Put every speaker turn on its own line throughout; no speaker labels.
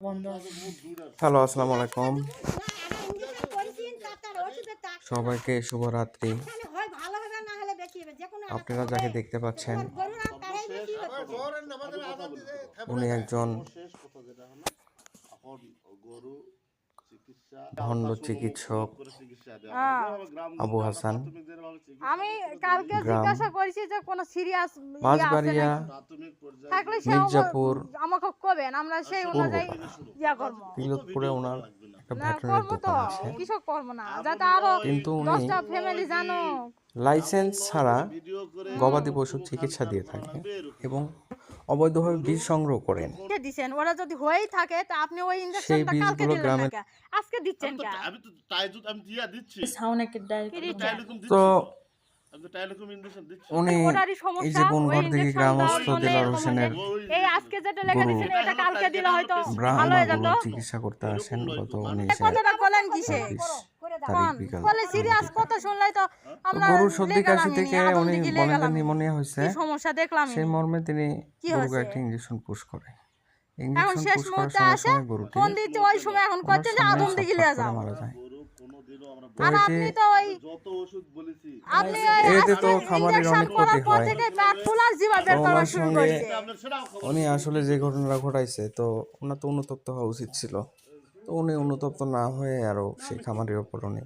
Hello, আসসালামু আলাইকুম। সবাইকে শুভরাত্রি। আপনারা যাকে দেখতে পাচ্ছেন উনি একজন ভণ্ড চিকিৎসক আবু হাসান।
আমি কালকে জিজ্ঞাসা করেছি যে কোন সিরিয়াস
মাঝবাড়িয়া
থাকলে
মির্জাপুর
আমাকে কবেন, আমরা সেই অনুযায়ী ইয়া করব।
তিলকপুরে ওনার একটা
না
ভেটেরিনারি
করব তো
দোকান আছে,
কৃষক করব না, যাতে আরো
কিন্তু উনি
10টা ফ্যামিলি জানো
লাইসেন্স ছাড়া গবাদি পশুর চিকিৎসা দিয়ে থাকেন এবং অবৈধভাবে বীজ সংগ্রহ করেন।
কে দিবেন? ওরা যদি হয়েই থাকে তা আপনি ওই
সেই
ইনজেকশনটা কালকে
বীজগুলো
দিলেন
গ্রামে
না কেন? আজকে দিচ্ছেন কেন?
আমি তো টাইজুত আমি দিয়া দিচ্ছি।
কি
তো
আমি তো টাইলুকুম ইনজেকশন দিচ্ছি।
উনি
ওনারই
এই
সমস্যা,
যে
ওই
বনঘরদিঘি
ইনজেকশন
গ্রামস্থ
দেওয়ার জন্য
দিলার
এরকম
হোসেনের
হয়েছে। এই আজকে যেটা লেখা
গরু
দিয়েছেন এটা কালকে দিলে হয়তো ভালো
ব্রাহ্মা
হয়ে যেত।
গরুর চিকিৎসা করতে আসেন গত 19
কথাটা বলেন কিসে?
24 তারিখ বিকাল।
বলে সিরিয়াস কথা শুনলাই তো আমরা
গরুর সর্দি কাশি
লেগালাম
থেকে
আদম
উনি
দিকে
বলেন যে
লেগালাম।
নিউমোনিয়া হয়েছে,
কি সমস্যা দেখলাম
সেই মর্মে তিনি
কি
গরুকে
হয়েছে?
একটা ইঞ্জেকশন পুশ করে।
এখন
ইঞ্জেকশন
শেষ
পুশ করার
মুহূর্তে
সঙ্গে
আসে
সঙ্গে গরুটি
ফোন দিতে ওই সময় এখন
ওনার
করছেন যে
সামনে
আদম দিকে লিয়ে
ছটফট করে
যাও।
মারা যায়।
কোনোদিনও আমরা
তো
আর
এই যে
আপনি তো ওই
যত ওষুধ বলেছি
আপনি
এতে তো
আজকে
খামারের
ইনজেকশন
অনেক
করার
ক্ষতি
পর
হয়।
থেকে পেট ফুলার জিভা বের
তো
করা
ওনার
শুরু
সঙ্গে
করেছে।
আপনার সেটাও খবর
উনি আসলে যে ঘটনাটা ঘটাইছে, তো ওনার তো অনুতপ্ত হওয়া উচিত ছিল। তো উনি অনুতপ্ত না হয়ে আরো সেই খামারের ওপর উনি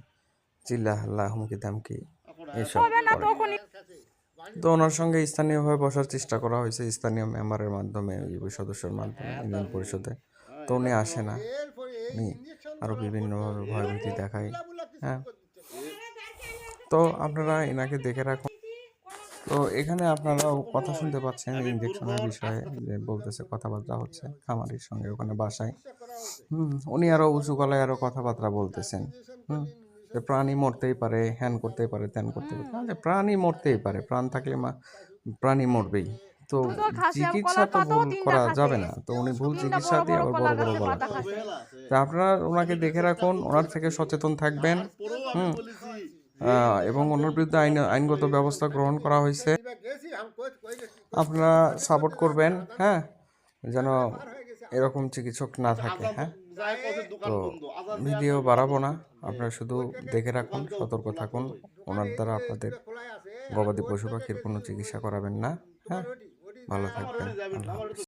চিল্লা হাল্লা হুমকি ধামকি এইসব
হবে না
করে।
তখনই
তো ওনার সঙ্গে স্থানীয়ভাবে বসার চেষ্টা করা হয়েছে, স্থানীয় মেম্বারের মাধ্যমে, ইউপি সদস্যের মাধ্যমে, ইউনিয়ন পরিষদে। তো উনি আসে না, উনি আরো বিভিন্নভাবে ভয়ভীতি দেখায়। হ্যাঁ, তো আপনারা এনাকে দেখে রাখুন। তো এখানে আপনারাও কথা শুনতে পাচ্ছেন ইঞ্জেকশনের বিষয়ে, যে বলতেছে কথাবার্তা হচ্ছে খামারির সঙ্গে ওখানে বাসায়। উনি আরো উঁচু গলায় আরো কথাবার্তা বলতেছেন। যে প্রাণী মরতেই পারে, হ্যান করতেই পারে, ত্যান করতে পারে। যে প্রাণী মরতেই পারে, প্রাণ থাকলে প্রাণী মরবেই। তো
দুটো খাসি
চিকিৎসা
কলার
তো
পাতাও
ভুল
তিনটা
করা
খাসি।
যাবে না। তো উনি ভুল
তিনটা
চিকিৎসা দিয়ে আবার বড় বড় গলা
পাতা
করে।
খাসি।
তো আপনারা ওনাকে দেখে রাখুন, ওনার থেকে সচেতন থাকবেন। হুম এবং ওনার বিরুদ্ধে আইনগত ব্যবস্থা গ্রহণ করা হয়েছে। আপনারা সাপোর্ট করবেন, হ্যাঁ, যেন এরকম চিকিৎসক না থাকে। হ্যাঁ, তো ভিডিও বাড়াবো না, আপনারা শুধু দেখে রাখুন, সতর্ক থাকুন। ওনার দ্বারা আপনাদের গবাদি পশু পাখির কোনো চিকিৎসা করাবেন না। হ্যাঁ, ভালো থাকবেন। আল্লাহ হাফেজ।